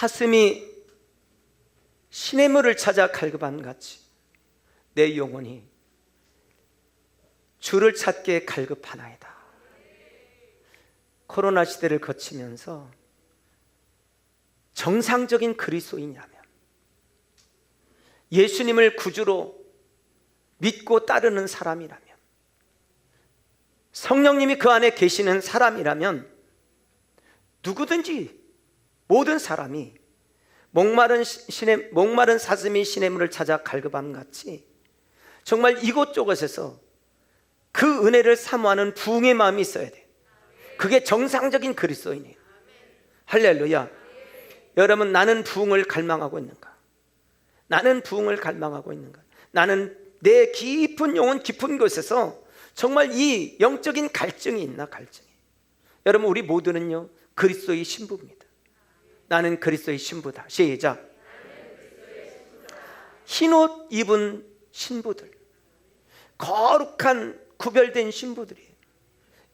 사슴이 시냇물을 찾아 갈급함 같이 내 영혼이 주를 찾게 갈급하나이다. 코로나 시대를 거치면서 정상적인 그리스도인이라면, 예수님을 구주로 믿고 따르는 사람이라면, 성령님이 그 안에 계시는 사람이라면 누구든지 모든 사람이 목마른 사슴이 시냇물을 찾아 갈급함 같이 정말 이곳저곳에서 그 은혜를 사모하는 부흥의 마음이 있어야 돼. 그게 정상적인 그리스도인이에요. 할렐루야. 여러분, 나는 부흥을 갈망하고 있는가? 나는 부흥을 갈망하고 있는가? 나는 내 깊은 영혼 깊은 곳에서 정말 이 영적인 갈증이 있나? 갈증이. 여러분, 우리 모두는요 그리스도의 신부입니다. 나는 그리스도의 신부다. 시작. 흰옷 입은 신부들, 거룩한 구별된 신부들이에요.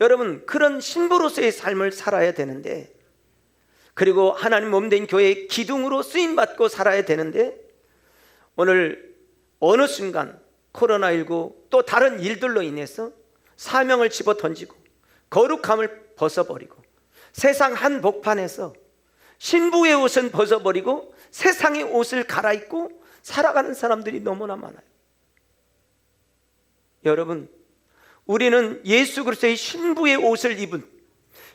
여러분, 그런 신부로서의 삶을 살아야 되는데, 그리고 하나님 몸된 교회의 기둥으로 쓰임받고 살아야 되는데, 오늘 어느 순간 코로나19 또 다른 일들로 인해서 사명을 집어 던지고 거룩함을 벗어버리고 세상 한복판에서 신부의 옷은 벗어버리고 세상의 옷을 갈아입고 살아가는 사람들이 너무나 많아요. 여러분, 우리는 예수 그리스도의 신부의 옷을 입은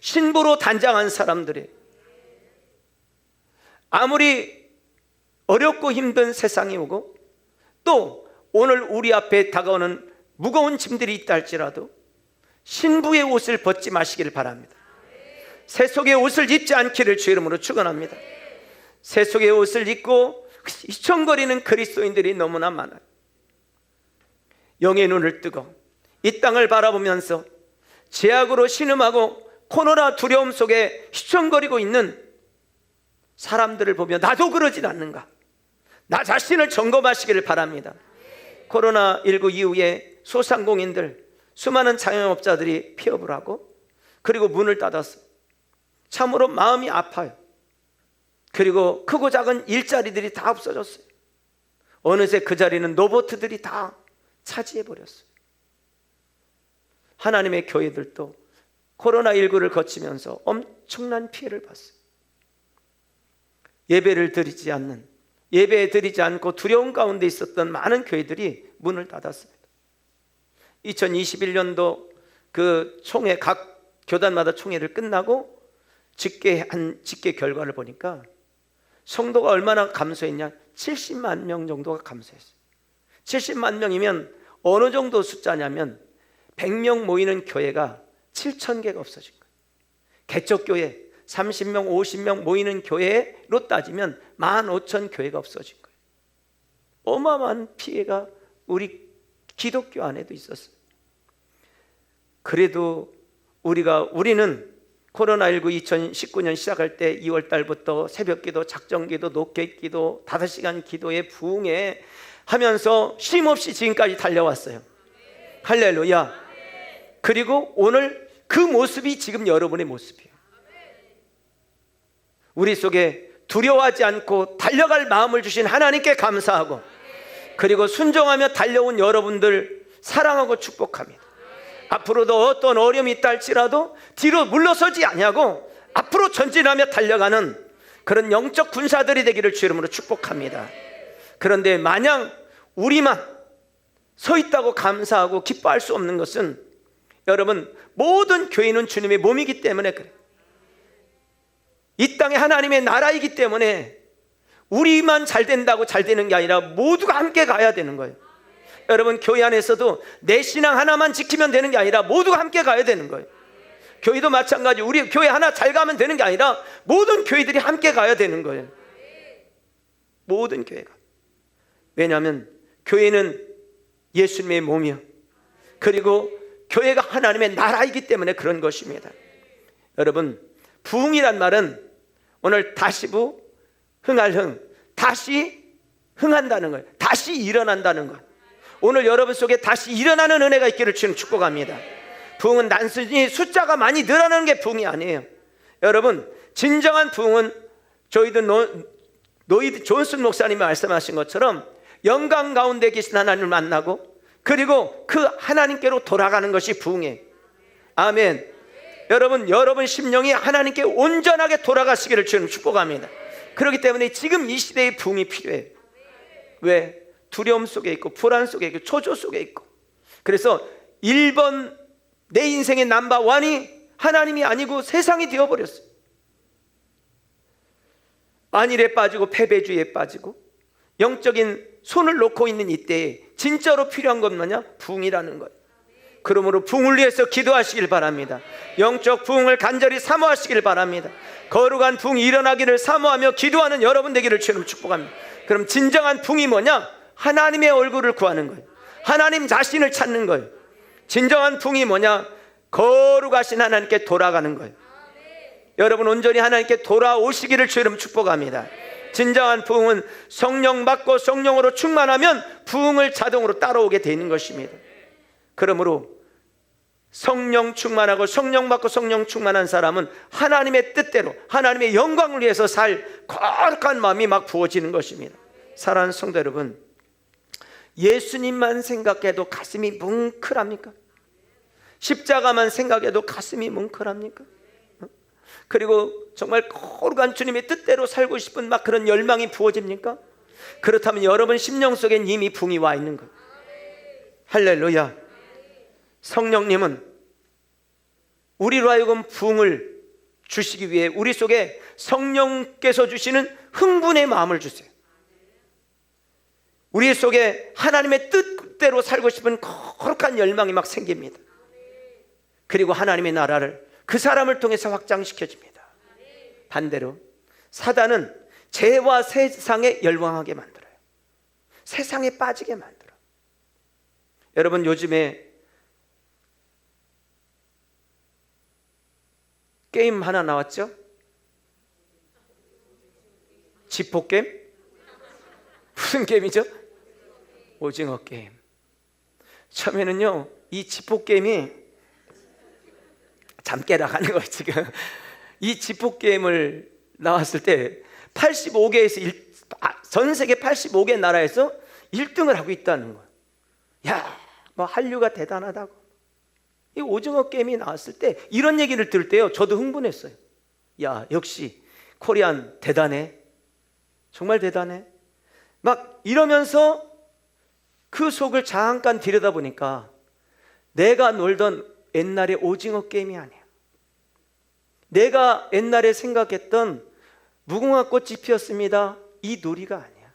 신부로 단장한 사람들이에요. 아무리 어렵고 힘든 세상이 오고 또 오늘 우리 앞에 다가오는 무거운 짐들이 있다 할지라도 신부의 옷을 벗지 마시기를 바랍니다. 세속의 옷을 입지 않기를 주 이름으로 축원합니다. 세속의 옷을 입고 휘청거리는 그리스도인들이 너무나 많아요. 영의 눈을 뜨고 이 땅을 바라보면서 죄악으로 신음하고 코로나 두려움 속에 휘청거리고 있는 사람들을 보며 나도 그러진 않는가? 나 자신을 점검하시기를 바랍니다. 코로나19 이후에 소상공인들, 수많은 자영업자들이 폐업을 하고 그리고 문을 닫았어요. 참으로 마음이 아파요. 그리고 크고 작은 일자리들이 다 없어졌어요. 어느새 그 자리는 로봇들이 다 차지해버렸어요. 하나님의 교회들도 코로나19를 거치면서 엄청난 피해를 봤어요. 예배를 드리지 않고 두려움 가운데 있었던 많은 교회들이 문을 닫았습니다. 2021년도 그 총회, 각 교단마다 총회를 끝나고 집계 결과를 보니까 성도가 얼마나 감소했냐? 70만 명 정도가 감소했어요. 70만 명이면 어느 정도 숫자냐면 100명 모이는 교회가 7,000개가 없어진 거예요. 개척교회 30명, 50명 모이는 교회로 따지면 15,000교회가 없어진 거예요. 어마어마한 피해가 우리 기독교 안에도 있었어요. 그래도 우리는 코로나19 2019년 시작할 때 2월 달부터 새벽기도, 작정기도, 녹객기도, 5시간 기도에 부흥에 하면서 쉼없이 지금까지 달려왔어요. 할렐루야. 그리고 오늘 그 모습이 지금 여러분의 모습이에요. 우리 속에 두려워하지 않고 달려갈 마음을 주신 하나님께 감사하고, 그리고 순종하며 달려온 여러분들 사랑하고 축복합니다. 앞으로도 어떤 어려움이 있다 할지라도 뒤로 물러서지 아니하고 앞으로 전진하며 달려가는 그런 영적 군사들이 되기를 주 이름으로 축복합니다. 그런데 마냥 우리만 서 있다고 감사하고 기뻐할 수 없는 것은, 여러분, 모든 교회는 주님의 몸이기 때문에 그래요. 이 땅에 하나님의 나라이기 때문에 우리만 잘 된다고 잘 되는 게 아니라 모두가 함께 가야 되는 거예요. 여러분, 교회 안에서도 내 신앙 하나만 지키면 되는 게 아니라 모두가 함께 가야 되는 거예요. 교회도 마찬가지. 우리 교회 하나 잘 가면 되는 게 아니라 모든 교회들이 함께 가야 되는 거예요. 모든 교회가. 왜냐하면 교회는 예수님의 몸이요, 그리고 교회가 하나님의 나라이기 때문에 그런 것입니다. 여러분, 부흥이란 말은 오늘 다시부, 흥할 흥, 다시 흥한다는 거예요. 다시 일어난다는 거예요. 오늘 여러분 속에 다시 일어나는 은혜가 있기를 주님 축복합니다. 부흥은 단순히 숫자가 많이 늘어나는 게 부흥이 아니에요. 여러분, 진정한 부흥은 저희도 노이드 존슨 목사님이 말씀하신 것처럼 영광 가운데 계신 하나님을 만나고 그리고 그 하나님께로 돌아가는 것이 부흥이에요. 아멘. 여러분 심령이 하나님께 온전하게 돌아가시기를 주님 축복합니다. 그렇기 때문에 지금 이 시대의 부흥이 필요해요. 왜? 두려움 속에 있고 불안 속에 있고 초조 속에 있고. 그래서 1번 내 인생의 넘버원이 하나님이 아니고 세상이 되어버렸어요. 안일에 빠지고 패배주의에 빠지고 영적인 손을 놓고 있는 이때에 진짜로 필요한 건 뭐냐? 부흥이라는 거예요. 그러므로 부흥을 위해서 기도하시길 바랍니다. 영적 부흥을 간절히 사모하시길 바랍니다. 거룩한 부흥이 일어나기를 사모하며 기도하는 여러분 되기를 주님 축복합니다. 그럼 진정한 부흥이 뭐냐? 하나님의 얼굴을 구하는 거예요. 하나님 자신을 찾는 거예요. 진정한 부흥이 뭐냐? 거룩하신 하나님께 돌아가는 거예요. 여러분 온전히 하나님께 돌아오시기를 주님 축복합니다. 진정한 부흥은 성령 받고 성령으로 충만하면 부흥을 자동으로 따라오게 되는 것입니다. 그러므로 성령 충만하고 성령 받고 성령 충만한 사람은 하나님의 뜻대로 하나님의 영광을 위해서 살 거룩한 마음이 막 부어지는 것입니다. 사랑하는 성도 여러분, 예수님만 생각해도 가슴이 뭉클합니까? 십자가만 생각해도 가슴이 뭉클합니까? 그리고 정말 거룩한 주님의 뜻대로 살고 싶은 막 그런 열망이 부어집니까? 그렇다면 여러분 심령 속엔 이미 부흥이 와 있는 거예요. 할렐루야. 성령님은 우리로 하여금 부흥을 주시기 위해 우리 속에 성령께서 주시는 흥분의 마음을 주세요. 우리 속에 하나님의 뜻대로 살고 싶은 거룩한 열망이 막 생깁니다. 그리고 하나님의 나라를 그 사람을 통해서 확장시켜집니다. 반대로 사단은 죄와 세상에 열광하게 만들어요. 세상에 빠지게 만들어요. 여러분 요즘에 게임 하나 나왔죠? 지포게임? 무슨 게임이죠? 오징어 게임. 처음에는요 이 지포게임이 잠깨라 하는 거예요. 지금 이 지포게임을 나왔을 때 85개에서 전 세계 85개 나라에서 1등을 하고 있다는 거예요. 야, 뭐 한류가 대단하다고. 이 오징어 게임이 나왔을 때 이런 얘기를 들을 때요 저도 흥분했어요. 야, 역시 코리안 대단해. 정말 대단해. 막 이러면서 그 속을 잠깐 들여다보니까 내가 놀던 옛날의 오징어 게임이 아니야. 내가 옛날에 생각했던 무궁화 꽃이 피었습니다 이 놀이가 아니야.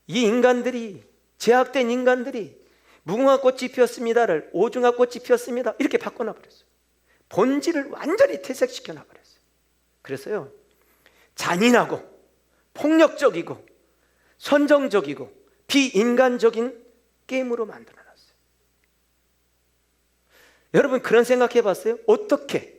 이 인간들이, 제약된 인간들이 무궁화 꽃이 피었습니다를 오징어 꽃이 피었습니다 이렇게 바꿔놔 버렸어요. 본질을 완전히 퇴색시켜 놔 버렸어요. 그래서요 잔인하고 폭력적이고 선정적이고 비인간적인 게임으로 만들어 놨어요. 여러분 그런 생각해 봤어요? 어떻게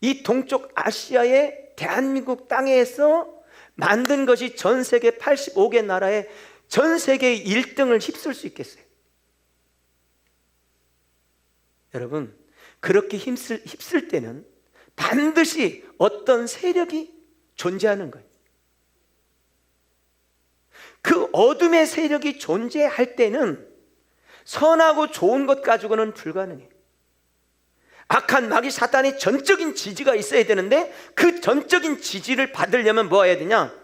이 동쪽 아시아의 대한민국 땅에서 만든 것이 전 세계 85개 나라의 전 세계 1등을 휩쓸 수 있겠어요? 여러분 그렇게 휩쓸 때는 반드시 어떤 세력이 존재하는 거예요. 그 어둠의 세력이 존재할 때는 선하고 좋은 것 가지고는 불가능해요. 악한 마귀 사탄의 전적인 지지가 있어야 되는데 그 전적인 지지를 받으려면 뭐 해야 되냐?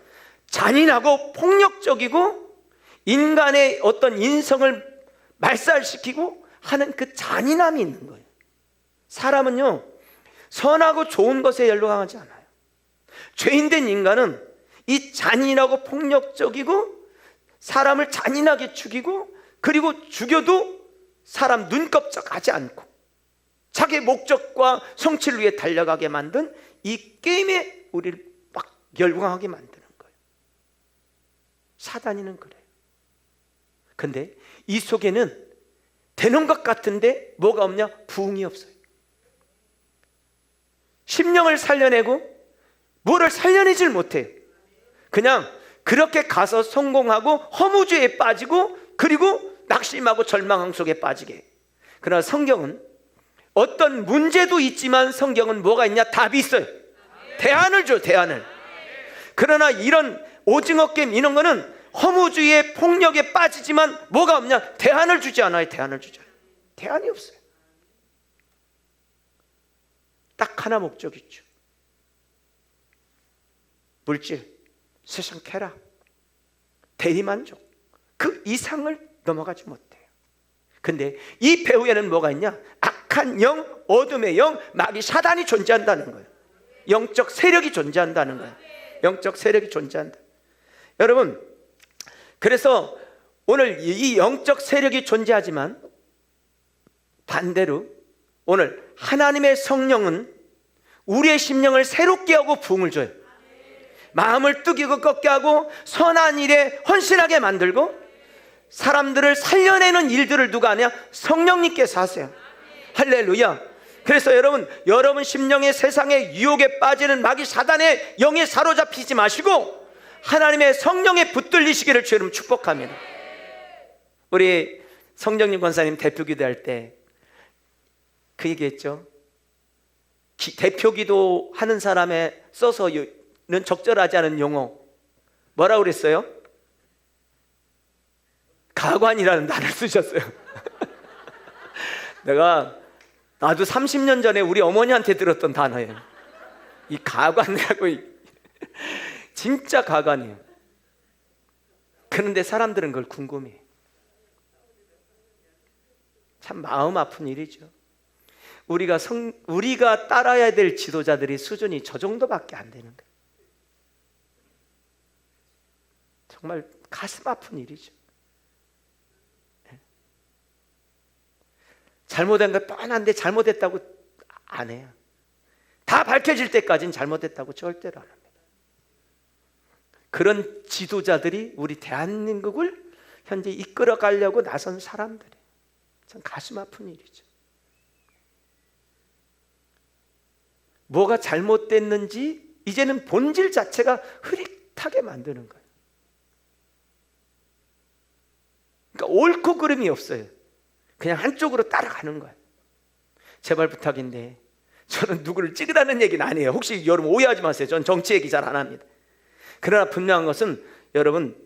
잔인하고 폭력적이고 인간의 어떤 인성을 말살시키고 하는 그 잔인함이 있는 거예요. 사람은요 선하고 좋은 것에 열광하지 않아요. 죄인된 인간은 이 잔인하고 폭력적이고 사람을 잔인하게 죽이고 그리고 죽여도 사람 눈껍적하지 않고 자기의 목적과 성취를 위해 달려가게 만든 이 게임에 우리를 막 열광하게 만드는 거예요. 사단이는 그래요. 근데 이 속에는 되는 것 같은데 뭐가 없냐? 부흥이 없어요. 심령을 살려내고 뭐를 살려내질 못해요. 그냥 그렇게 가서 성공하고 허무주의에 빠지고 그리고 낙심하고 절망 속에 빠지게 해요. 그러나 성경은 어떤 문제도 있지만 성경은 뭐가 있냐? 답이 있어요. 대안을 줘. 대안을. 그러나 이런 오징어 게임 이런 거는 허무주의의 폭력에 빠지지만 뭐가 없냐? 대안을 주지 않아요. 대안을 주지 않아요. 대안이 없어요. 딱 하나 목적이 있죠. 물질, 세상 쾌락, 대리만족, 그 이상을 넘어가지 못해요. 근데 이 배후에는 뭐가 있냐? 악한 영, 어둠의 영, 마귀 사단이 존재한다는 거예요. 영적 세력이 존재한다는 거예요. 영적 세력이 존재한다. 여러분, 그래서 오늘 이 영적 세력이 존재하지만 반대로 오늘 하나님의 성령은 우리의 심령을 새롭게 하고 부흥을 줘요. 마음을 뜨기고 꺾게 하고 선한 일에 헌신하게 만들고 사람들을 살려내는 일들을 누가 하냐? 성령님께서 하세요. 할렐루야. 그래서 여러분 심령의 세상의 유혹에 빠지는 마귀 사단의 영에 사로잡히지 마시고 하나님의 성령에 붙들리시기를 주님 축복합니다. 우리 성령님 권사님 대표기도 할 때 그 얘기했죠. 대표기도 하는 사람에 써서는 적절하지 않은 용어 뭐라고 그랬어요? 가관이라는 단어를 쓰셨어요. 나도 30년 전에 우리 어머니한테 들었던 단어예요. 이 가관이라고. 진짜 가관이에요. 그런데 사람들은 그걸 궁금해해. 참 마음 아픈 일이죠. 우리가 따라야 될 지도자들이 수준이 저 정도밖에 안 되는 거예요. 정말 가슴 아픈 일이죠. 잘못한 거 뻔한데 잘못했다고 안 해요. 다 밝혀질 때까지는 잘못했다고 절대로 안 합니다. 그런 지도자들이 우리 대한민국을 현재 이끌어 가려고 나선 사람들이 참 가슴 아픈 일이죠. 뭐가 잘못됐는지 이제는 본질 자체가 흐릿하게 만드는 거예요. 그러니까 옳고 그름이 없어요. 그냥 한쪽으로 따라가는 거예요. 제발 부탁인데 저는 누구를 찍으라는 얘기는 아니에요. 혹시 여러분 오해하지 마세요. 전 정치 얘기 잘 안 합니다. 그러나 분명한 것은 여러분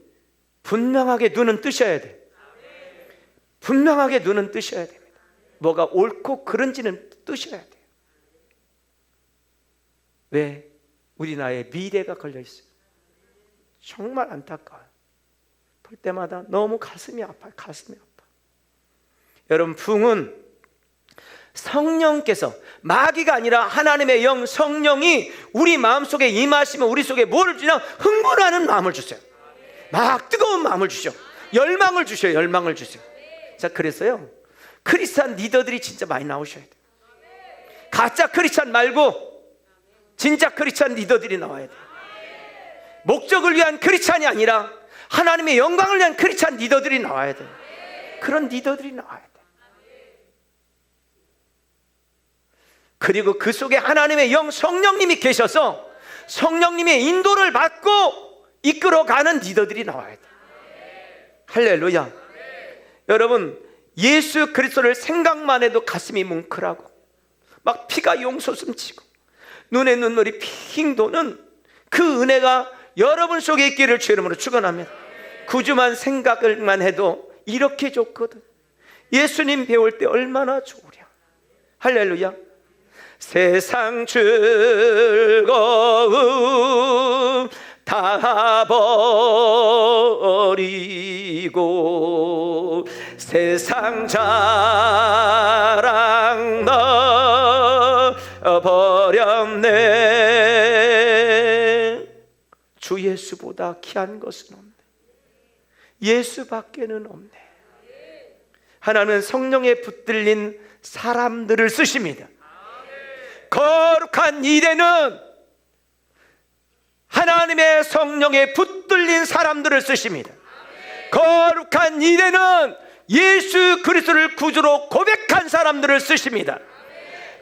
분명하게 눈은 뜨셔야 돼요. 분명하게 눈은 뜨셔야 됩니다. 뭐가 옳고 그른지는 뜨셔야 돼요. 왜? 우리나라의 미래가 걸려 있어요. 정말 안타까워요. 볼 때마다 너무 가슴이 아파요. 가슴이 아파. 여러분 부흥은 성령께서 마귀가 아니라 하나님의 영 성령이 우리 마음속에 임하시면 우리 속에 뭐를 주냐? 흥분하는 마음을 주세요. 막 뜨거운 마음을 주셔. 열망을 주셔요. 열망을 주세요. 자, 그래서요 크리스찬 리더들이 진짜 많이 나오셔야 돼요. 가짜 크리스찬 말고 진짜 크리스찬 리더들이 나와야 돼요. 목적을 위한 크리스찬이 아니라 하나님의 영광을 위한 크리스찬 리더들이 나와야 돼요. 그런 리더들이 나와야 돼요. 그리고 그 속에 하나님의 영 성령님이 계셔서 성령님의 인도를 받고 이끌어가는 리더들이 나와야 돼요. 할렐루야. 여러분 예수 그리스도를 생각만 해도 가슴이 뭉클하고 막 피가 용솟음 치고 눈에 눈물이 핑 도는 그 은혜가 여러분 속에 있기를 주의 이름으로 축원합니다. 구주만 생각을만 해도 이렇게 좋거든. 예수님 배울 때 얼마나 좋으랴. 할렐루야. 세상 즐거움 다 버리고 세상 자랑 너 버렸네. 주 예수보다 귀한 것은 없네. 예수밖에는 없네. 하나님은 성령에 붙들린 사람들을 쓰십니다. 거룩한 일에는 하나님의 성령에 붙들린 사람들을 쓰십니다. 거룩한 일에는 예수 그리스도를 구주로 고백한 사람들을 쓰십니다.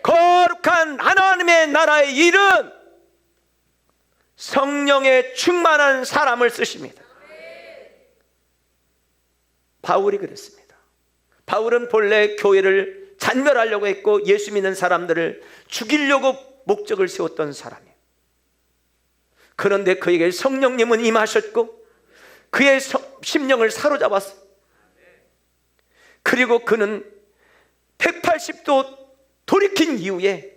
거룩한 하나님의 나라의 일은 성령에 충만한 사람을 쓰십니다. 바울이 그랬습니다. 바울은 본래 교회를 잔멸하려고 했고 예수 믿는 사람들을 죽이려고 목적을 세웠던 사람이에요. 그런데 그에게 성령님은 임하셨고 그의 심령을 사로잡았어요. 그리고 그는 180도 돌이킨 이후에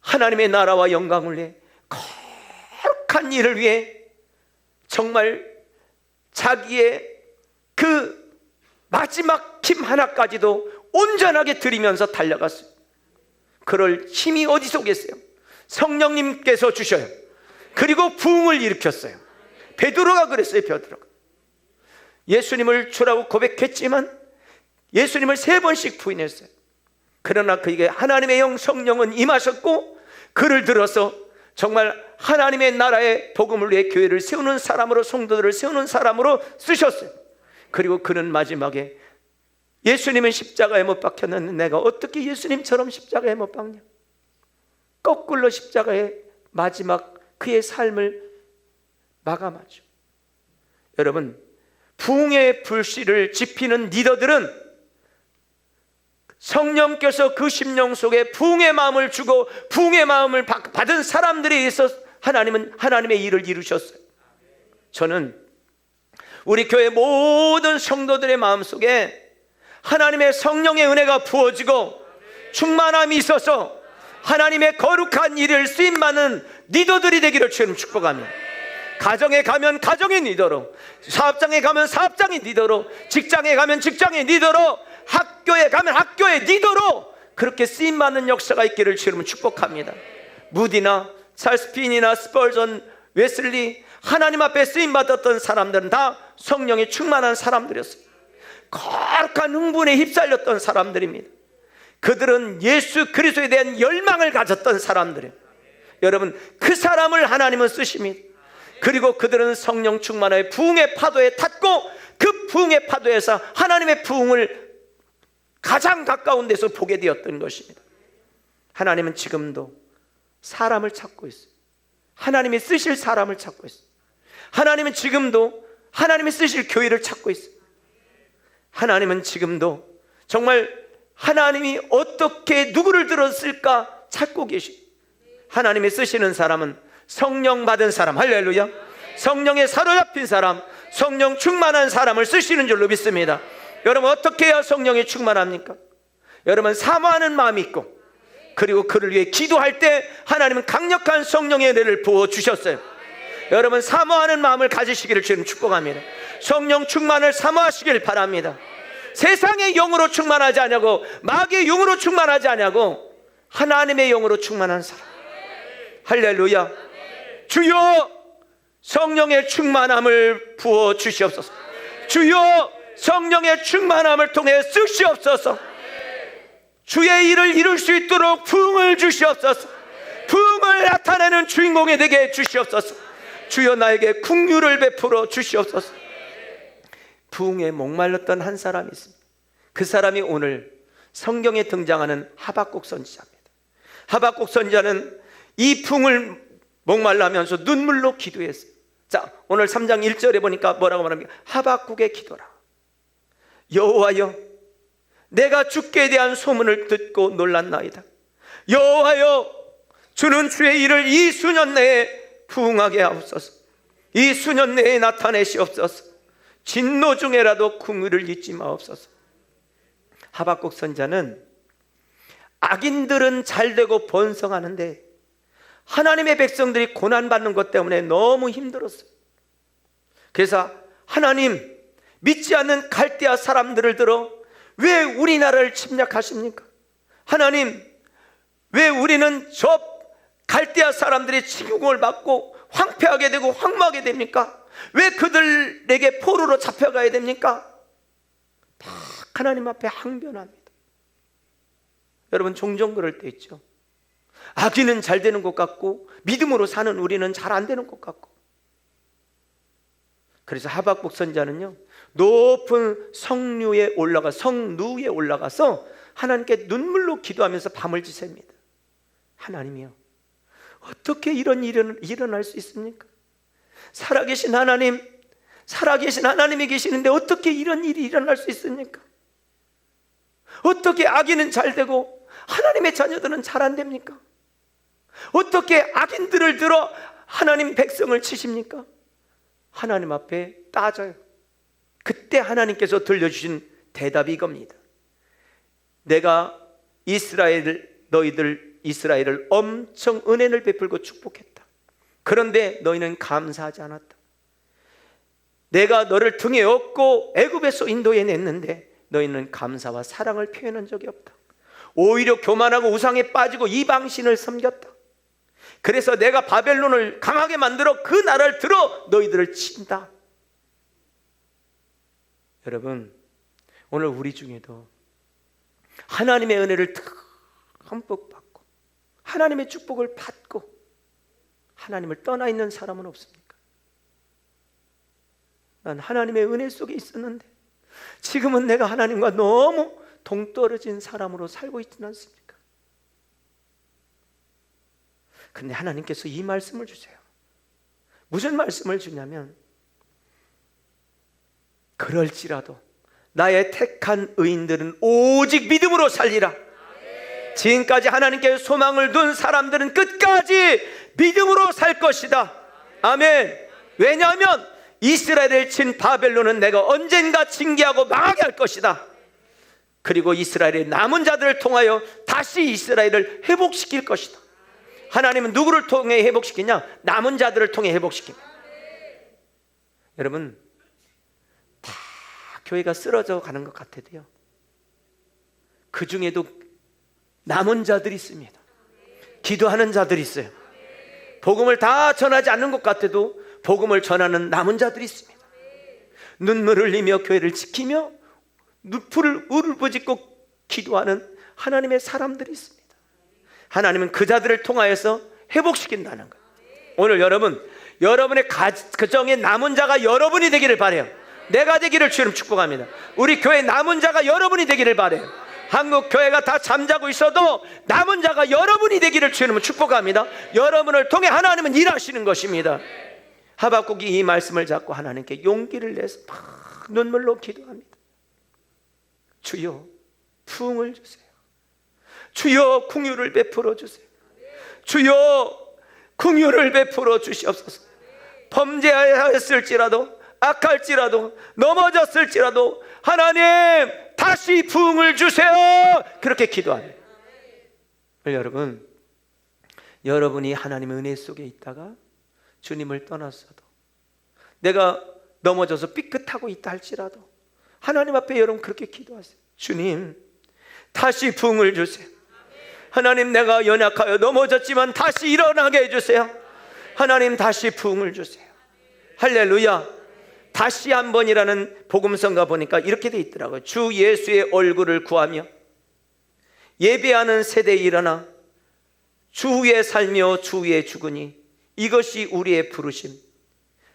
하나님의 나라와 영광을 위해, 거룩한 일을 위해 정말 자기의 그 마지막 힘 하나까지도 온전하게 드리면서 달려갔어요. 그럴 힘이 어디서 오겠어요? 성령님께서 주셔요. 그리고 부흥을 일으켰어요. 베드로가 그랬어요. 베드로가 예수님을 주라고 고백했지만 예수님을 3번씩 부인했어요. 그러나 그에게 하나님의 영 성령은 임하셨고 그를 들어서 정말 하나님의 나라의 복음을 위해 교회를 세우는 사람으로, 성도들을 세우는 사람으로 쓰셨어요. 그리고 그는 마지막에 예수님은 십자가에 못 박혔는데 내가 어떻게 예수님처럼 십자가에 못 박냐? 거꾸로 십자가의 마지막 그의 삶을 마감하죠. 여러분, 부흥의 불씨를 지피는 리더들은 성령께서 그 심령 속에 부흥의 마음을 주고 부흥의 마음을 받은 사람들에 의해서 하나님은 하나님의 일을 이루셨어요. 저는 우리 교회 모든 성도들의 마음속에 하나님의 성령의 은혜가 부어지고 충만함이 있어서 하나님의 거룩한 일을 쓰임받는 리더들이 되기를 주님 축복합니다. 가정에 가면 가정의 리더로, 사업장에 가면 사업장의 리더로, 직장에 가면 직장의 리더로, 학교에 가면 학교의 리더로 그렇게 쓰임받는 역사가 있기를 주님 축복합니다. 무디나 찰스핀이나 스펄전, 웨슬리, 하나님 앞에 쓰임받았던 사람들은 다 성령이 충만한 사람들이었어요. 거룩한 흥분에 휩쓸렸던 사람들입니다. 그들은 예수 그리스도에 대한 열망을 가졌던 사람들이에요. 여러분, 그 사람을 하나님은 쓰십니다. 그리고 그들은 성령 충만하여 부흥의 파도에 탔고 그 부흥의 파도에서 하나님의 부흥을 가장 가까운 데서 보게 되었던 것입니다. 하나님은 지금도 사람을 찾고 있어요. 하나님이 쓰실 사람을 찾고 있어요. 하나님은 지금도 하나님이 쓰실 교회를 찾고 있어요. 하나님은 지금도 정말 하나님이 어떻게 누구를 들었을까 찾고 계시고, 하나님이 쓰시는 사람은 성령 받은 사람, 할렐루야, 성령에 사로잡힌 사람, 성령 충만한 사람을 쓰시는 줄로 믿습니다. 여러분, 어떻게 해야 성령에 충만합니까? 여러분, 사모하는 마음이 있고 그리고 그를 위해 기도할 때 하나님은 강력한 성령의 은혜를 부어주셨어요. 여러분, 사모하는 마음을 가지시기를 주님 축복합니다. 성령 충만을 사모하시길 바랍니다. 세상의 영으로 충만하지 않냐고, 마귀의 영으로 충만하지 않냐고, 하나님의 영으로 충만한 사람. 할렐루야. 주여 성령의 충만함을 부어 주시옵소서. 주여 성령의 충만함을 통해 쓰시옵소서. 주의 일을 이룰 수 있도록 부흥을 주시옵소서. 부흥을 나타내는 주인공이 되게 주시옵소서. 주여 나에게 긍휼을 베풀어 주시옵소서. 부흥에 목말랐던 한 사람이 있습니다. 그 사람이 오늘 성경에 등장하는 하박국 선지자입니다. 하박국 선지자는 이 부흥을 목말라면서 눈물로 기도했어요. 자, 오늘 3장 1절에 보니까 뭐라고 말합니까? 하박국의 기도라. 여호와여, 내가 주께 대한 소문을 듣고 놀랐나이다. 여호와여, 주는 주의 일을 이 수년 내에 부흥하게 하옵소서. 이 수년 내에 나타내시옵소서. 진노 중에라도 긍휼을 잊지 마옵소서. 하박국 선지자는 악인들은 잘되고 번성하는데 하나님의 백성들이 고난받는 것 때문에 너무 힘들었어요. 그래서 하나님, 믿지 않는 갈대아 사람들을 들어 왜 우리나라를 침략하십니까? 하나님, 왜 우리는 저 갈대아 사람들의 침공을 받고 황폐하게 되고 황무하게 됩니까? 왜 그들에게 포로로 잡혀가야 됩니까? 막 하나님 앞에 항변합니다. 여러분, 종종 그럴 때 있죠. 악인은 잘 되는 것 같고 믿음으로 사는 우리는 잘 안 되는 것 같고. 그래서 하박국 선지자는요, 높은 성류에 올라가서 하나님께 눈물로 기도하면서 밤을 지새웁니다. 하나님이요, 어떻게 이런 일이 일어날 수 있습니까? 살아계신 하나님이 계시는데 어떻게 이런 일이 일어날 수 있습니까? 어떻게 악인은 잘 되고 하나님의 자녀들은 잘 안 됩니까? 어떻게 악인들을 들어 하나님 백성을 치십니까? 하나님 앞에 따져요. 그때 하나님께서 들려주신 대답이 이겁니다. 내가 너희들 이스라엘을 엄청 은혜를 베풀고 축복했다. 그런데 너희는 감사하지 않았다. 내가 너를 등에 업고 애굽에서 인도해냈는데 너희는 감사와 사랑을 표현한 적이 없다. 오히려 교만하고 우상에 빠지고 이방신을 섬겼다. 그래서 내가 바벨론을 강하게 만들어 그 나라를 들어 너희들을 친다. 여러분, 오늘 우리 중에도 하나님의 은혜를 흠뻑 받고 하나님의 축복을 받고 하나님을 떠나 있는 사람은 없습니까? 난 하나님의 은혜 속에 있었는데 지금은 내가 하나님과 너무 동떨어진 사람으로 살고 있지는 않습니까? 근데 하나님께서 이 말씀을 주세요. 무슨 말씀을 주냐면, 그럴지라도 나의 택한 의인들은 오직 믿음으로 살리라. 지금까지 하나님께 소망을 둔 사람들은 끝까지 믿음으로 살 것이다. 아멘. 왜냐하면 이스라엘을 친 바벨론은 내가 언젠가 징계하고 망하게 할 것이다. 그리고 이스라엘의 남은 자들을 통하여 다시 이스라엘을 회복시킬 것이다. 하나님은 누구를 통해 회복시키냐? 남은 자들을 통해 회복시킵니다. 여러분, 다 교회가 쓰러져 가는 것 같아도요, 그 중에도 남은 자들이 있습니다. 기도하는 자들이 있어요. 복음을 다 전하지 않는 것 같아도 복음을 전하는 남은 자들이 있습니다. 눈물을 흘리며 교회를 지키며 눈풀을 울부짖고 기도하는 하나님의 사람들이 있습니다. 하나님은 그 자들을 통하여서 회복시킨다는 거예요. 오늘 여러분의 가정의 남은 자가 여러분이 되기를 바라요. 내가 되기를 주님 축복합니다. 우리 교회 남은 자가 여러분이 되기를 바라요. 한국 교회가 다 잠자고 있어도 남은 자가 여러분이 되기를 주님은 축복합니다. 여러분을 통해 하나님은 일하시는 것입니다. 하박국이 이 말씀을 잡고 하나님께 용기를 내서 막 눈물로 기도합니다. 주여 부흥을 주세요. 주여 긍휼을 베풀어 주세요. 주여 긍휼을 베풀어 주시옵소서. 범죄하였을지라도 악할지라도 넘어졌을지라도 하나님 다시 부흥을 주세요. 그렇게 기도합니다. 여러분, 여러분이 하나님의 은혜 속에 있다가 주님을 떠났어도, 내가 넘어져서 삐끗하고 있다 할지라도 하나님 앞에 여러분 그렇게 기도하세요. 주님 다시 부흥을 주세요. 하나님, 내가 연약하여 넘어졌지만 다시 일어나게 해주세요. 하나님 다시 부흥을 주세요. 할렐루야. 다시 한 번이라는 복음성가 보니까 이렇게 돼 있더라고요. 주 예수의 얼굴을 구하며 예배하는 세대에 일어나 주 위에 살며 주 위에 죽으니 이것이 우리의 부르심.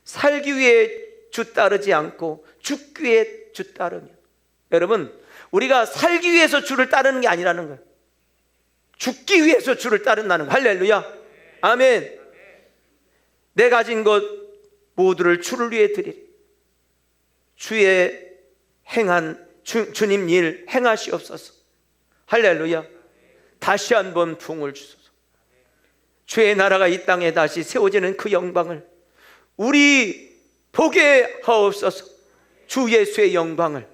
살기 위해 주 따르지 않고 죽기 위해 주 따르며. 여러분, 우리가 살기 위해서 주를 따르는 게 아니라는 거예요. 죽기 위해서 주를 따른다는 거예요. 할렐루야. 아멘. 내 가진 것 모두를 주를 위해 드리리. 주의 행한 주님 일 행하시옵소서. 할렐루야. 다시 한번 부흥을 주소서. 주의 나라가 이 땅에 다시 세워지는 그 영광을 우리 보게 하옵소서. 주 예수의 영광을,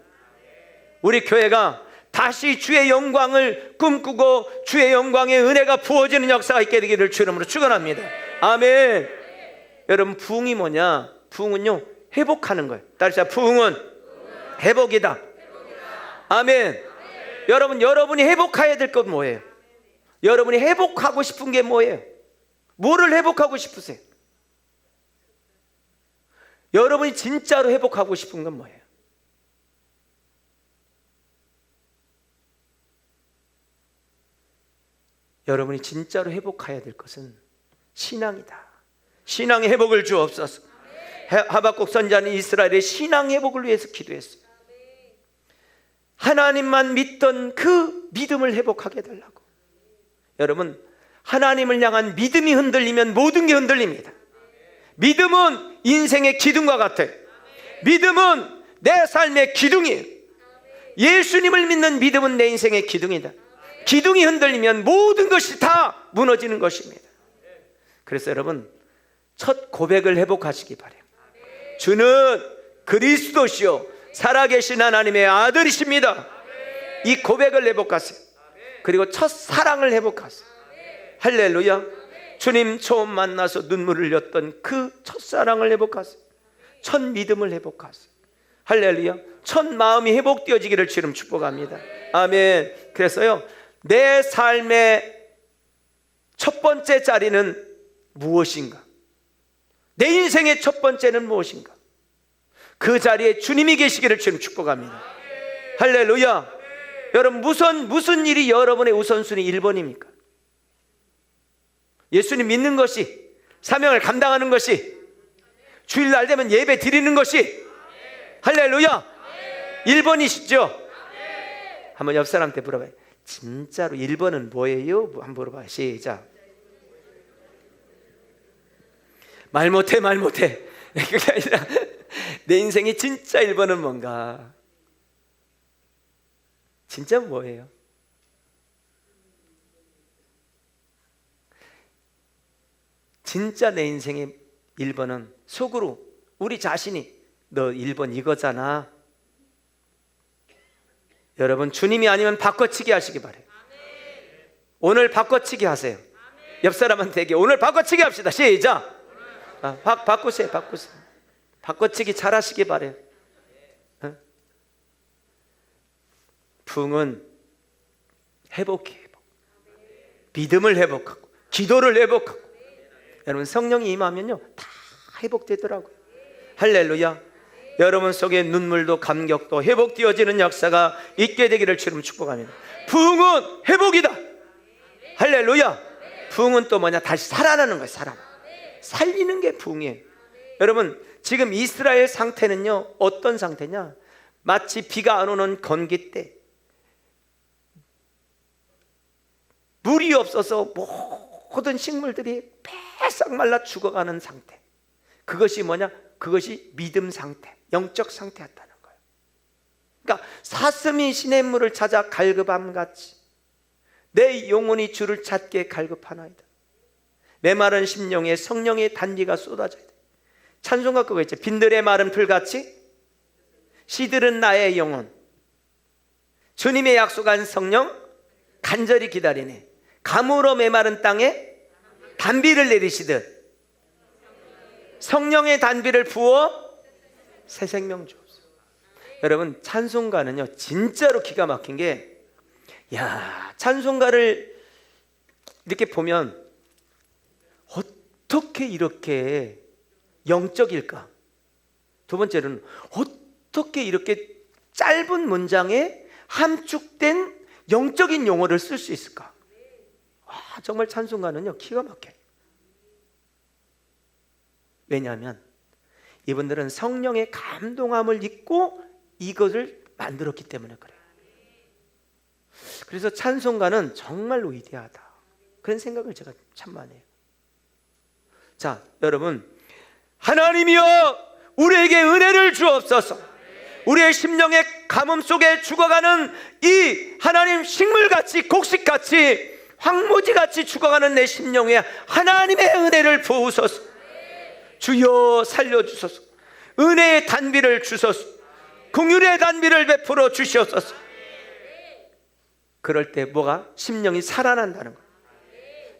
우리 교회가 다시 주의 영광을 꿈꾸고 주의 영광의 은혜가 부어지는 역사가 있게 되기를 주 이름으로 축원합니다. 아멘. 여러분, 부흥이 뭐냐? 부흥은요, 회복하는 거예요. 따르자. 부흥은 회복이다. 아멘. 여러분이 회복해야 될 것 뭐예요? 여러분이 회복하고 싶은 게 뭐예요? 뭐를 회복하고 싶으세요? 여러분이 진짜로 회복하고 싶은 건 뭐예요? 여러분이 진짜로 회복해야 될 것은 신앙이다. 신앙의 회복을 주옵소서. 하박국 선지자는 이스라엘의 신앙 회복을 위해서 기도했어요. 하나님만 믿던 그 믿음을 회복하게 해달라고. 여러분, 하나님을 향한 믿음이 흔들리면 모든 게 흔들립니다. 믿음은 인생의 기둥과 같아요. 믿음은 내 삶의 기둥이에요. 예수님을 믿는 믿음은 내 인생의 기둥이다. 기둥이 흔들리면 모든 것이 다 무너지는 것입니다. 그래서 여러분, 첫 고백을 회복하시기 바래요. 주는 그리스도시요 살아계신 하나님의 아들이십니다. 이 고백을 회복하세요. 그리고 첫 사랑을 회복하세요. 할렐루야. 주님 처음 만나서 눈물을 흘렸던 그 첫사랑을 회복하세요. 첫 믿음을 회복하세요. 할렐루야. 첫 마음이 회복되어지기를 주님 축복합니다. 아멘. 그래서요, 내 삶의 첫 번째 자리는 무엇인가? 내 인생의 첫 번째는 무엇인가? 그 자리에 주님이 계시기를 주님 축복합니다. 할렐루야. 여러분, 무슨 일이 여러분의 우선순위 1번입니까? 예수님 믿는 것이, 사명을 감당하는 것이, 주일날 되면 예배 드리는 것이, 할렐루야, 1번이시죠? 한번 옆 사람한테 물어봐요. 진짜로 1번은 뭐예요? 한번 물어봐요. 시작. 말 못해. 그게 아니라 내 인생의 진짜 1번은 뭔가? 진짜 뭐예요? 진짜 내 인생의 1번은 속으로 우리 자신이 너 1번 이거잖아. 여러분, 주님이 아니면 바꿔치기 하시기 바래요. 오늘 바꿔치기 하세요. 옆 사람한테 오늘 바꿔치기 합시다. 시작. 바꾸세요. 바꿔치기 잘 하시기 바래요. 부흥은 회복해. 믿음을 회복하고 기도를 회복하고. 여러분, 성령이 임하면요 다 회복되더라고요. 할렐루야. 여러분 속에 눈물도 감격도 회복되어지는 역사가 있게 되기를 주님 축복합니다. 부흥은 회복이다. 할렐루야. 부흥은 또 뭐냐? 다시 살아나는 거예요. 살리는 게 부흥이에요. 여러분, 지금 이스라엘 상태는요 어떤 상태냐? 마치 비가 안 오는 건기 때 물이 없어서 모든 식물들이 빼싹 말라 죽어가는 상태. 그것이 뭐냐? 그것이 믿음 상태, 영적 상태였다는 거예요. 그러니까 사슴이 시냇물을 찾아 갈급함같이 내 영혼이 주를 찾게 갈급하나이다. 메마른 심령에 성령의 단비가 쏟아져야 돼. 찬송가 그거 있죠. 빈들의 마른 풀같이 시들은 나의 영혼, 주님의 약속한 성령 간절히 기다리네. 가물어 메마른 땅에 단비를 내리시듯 성령의 단비를 부어 새 생명 주옵소서. 여러분, 찬송가는요 진짜로 기가 막힌 게, 찬송가를 이렇게 보면 어떻게 이렇게 영적일까? 두 번째로는 어떻게 이렇게 짧은 문장에 함축된 영적인 용어를 쓸 수 있을까? 정말 찬송가는요 기가 막혀요. 왜냐하면 이분들은 성령의 감동함을 입고 이것을 만들었기 때문에 그래요. 그래서 찬송가는 정말로 위대하다, 그런 생각을 제가 참 많이 해요. 자, 여러분, 하나님이여 우리에게 은혜를 주옵소서. 우리의 심령의 가뭄 속에 죽어가는 이 하나님 식물같이 곡식같이 황무지같이 죽어가는 내 심령에 하나님의 은혜를 부으소서. 주여 살려주소서. 은혜의 단비를 주소서. 긍휼의 단비를 베풀어 주시옵소서. 그럴 때 뭐가? 심령이 살아난다는 거예요.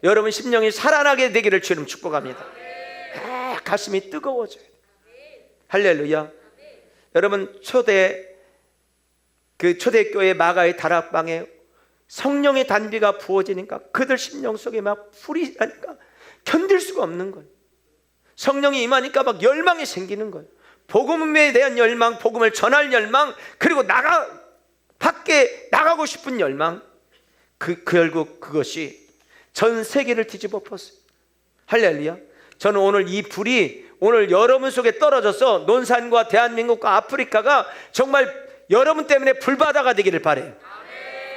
여러분, 심령이 살아나게 되기를 주님 축복합니다. 가슴이 뜨거워져요. 할렐루야. 여러분, 초대교회 마가의 다락방에 성령의 단비가 부어지니까 그들 심령 속에 막 불이 나니까 견딜 수가 없는 거예요. 성령이 임하니까 막 열망이 생기는 거예요. 복음에 대한 열망, 복음을 전할 열망, 그리고 밖에 나가고 싶은 열망. 결국 그것이 전 세계를 뒤집어 엎었어요. 할렐루야. 저는 오늘 이 불이 오늘 여러분 속에 떨어져서 논산과 대한민국과 아프리카가 정말 여러분 때문에 불바다가 되기를 바라요.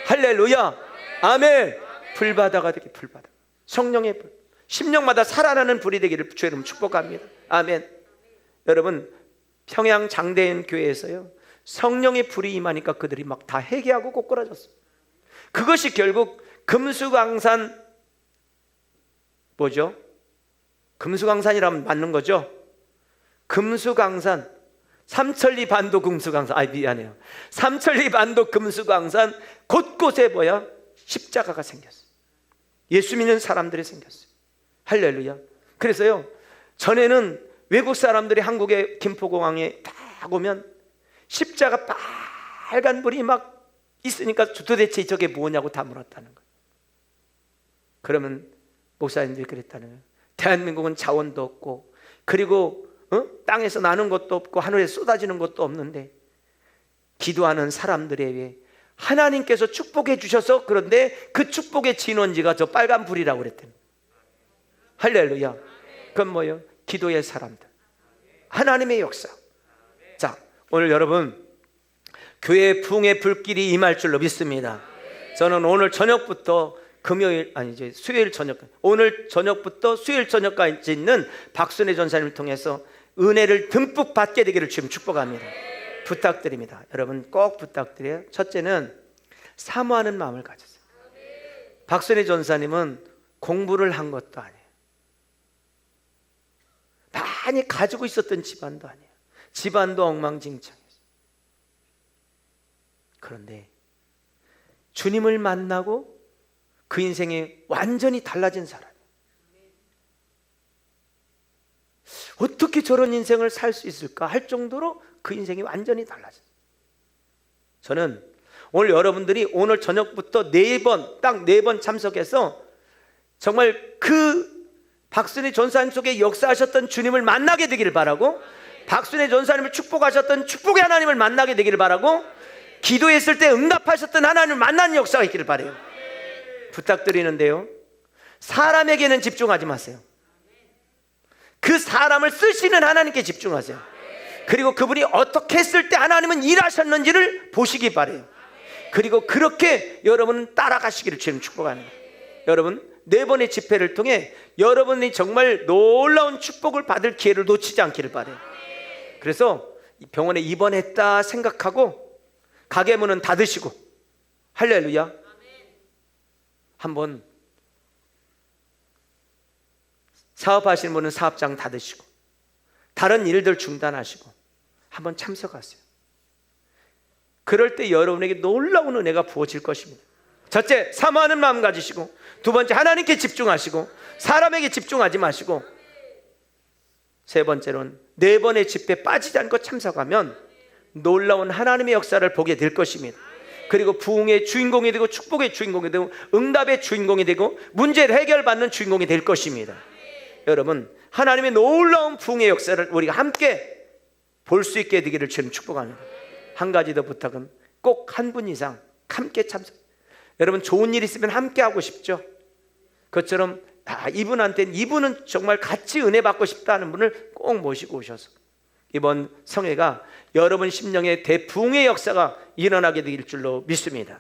할렐루야. 아멘. 불바다가 되기, 불바다. 성령의 불. 심령마다 살아나는 불이 되기를 주님 축복합니다. 아멘. 여러분, 평양 장대인 교회에서요 성령의 불이 임하니까 그들이 막 다 회개하고 꼬꾸라졌어요. 그것이 결국 금수강산 뭐죠? 금수강산이라면 맞는 거죠? 금수강산, 삼천리 반도 금수강산, 미안해요. 삼천리 반도 금수강산 곳곳에 뭐야? 십자가가 생겼어요. 예수 믿는 사람들이 생겼어요. 할렐루야. 그래서요, 전에는 외국 사람들이 한국의 김포공항에 딱 오면 십자가 빨간 불이 막 있으니까 도대체 저게 뭐냐고 다 물었다는 거예요. 그러면 목사님들이 그랬다는 거예요. 대한민국은 자원도 없고, 그리고 땅에서 나는 것도 없고 하늘에 쏟아지는 것도 없는데 기도하는 사람들에게 하나님께서 축복해 주셔서, 그런데 그 축복의 진원지가 저 빨간 불이라고 그랬대요. 할렐루야. 그건 뭐예요? 기도의 사람들, 하나님의 역사. 자, 오늘 여러분 교회 부흥의 불길이 임할 줄로 믿습니다. 저는 오늘 저녁부터 수요일 저녁, 오늘 저녁부터 수요일 저녁까지 있는 박순애 전사님을 통해서 은혜를 듬뿍 받게 되기를 지금 축복합니다. 부탁드립니다. 여러분 꼭 부탁드려요. 첫째는 사모하는 마음을 가졌어요. 박순애 전사님은 공부를 한 것도 아니에요. 많이 가지고 있었던 집안도 아니에요. 집안도 엉망진창이었어요. 그런데 주님을 만나고 그 인생이 완전히 달라진 사람이에요. 어떻게 저런 인생을 살 수 있을까 할 정도로 그 인생이 완전히 달라졌어요. 저는 오늘 여러분들이 오늘 저녁부터 딱 4번 참석해서 정말 그 박순애 전사님 속에 역사하셨던 주님을 만나게 되기를 바라고, 박순애 전사님을 축복하셨던 축복의 하나님을 만나게 되기를 바라고, 기도했을 때 응답하셨던 하나님을 만나는 역사가 있기를 바라요. 부탁드리는데요, 사람에게는 집중하지 마세요. 그 사람을 쓰시는 하나님께 집중하세요. 그리고 그분이 어떻게 했을 때 하나님은 일하셨는지를 보시기 바라요. 그리고 그렇게 여러분은 따라가시기를 주님 축복합니다. 여러분 4번의 집회를 통해 여러분이 정말 놀라운 축복을 받을 기회를 놓치지 않기를 바라요. 그래서 병원에 입원했다 생각하고 가게 문은 닫으시고, 할렐루야, 한번 사업하시는 분은 사업장 닫으시고 다른 일들 중단하시고 한번 참석하세요. 그럴 때 여러분에게 놀라운 은혜가 부어질 것입니다. 첫째, 사모하는 마음 가지시고, 두 번째, 하나님께 집중하시고 사람에게 집중하지 마시고, 세 번째로는 4번의 집회에 빠지지 않고 참석하면 놀라운 하나님의 역사를 보게 될 것입니다. 그리고 부흥의 주인공이 되고 축복의 주인공이 되고 응답의 주인공이 되고 문제를 해결받는 주인공이 될 것입니다. 여러분 하나님의 놀라운 부흥의 역사를 우리가 함께 볼 수 있게 되기를 주님 축복합니다. 한 가지 더 부탁은 꼭 한 분 이상 함께 참석. 여러분 좋은 일 있으면 함께 하고 싶죠? 그것처럼 이분은 정말 같이 은혜 받고 싶다는 분을 꼭 모시고 오셔서 이번 성회가 여러분 심령의 대부흥의 역사가 일어나게 될 줄로 믿습니다.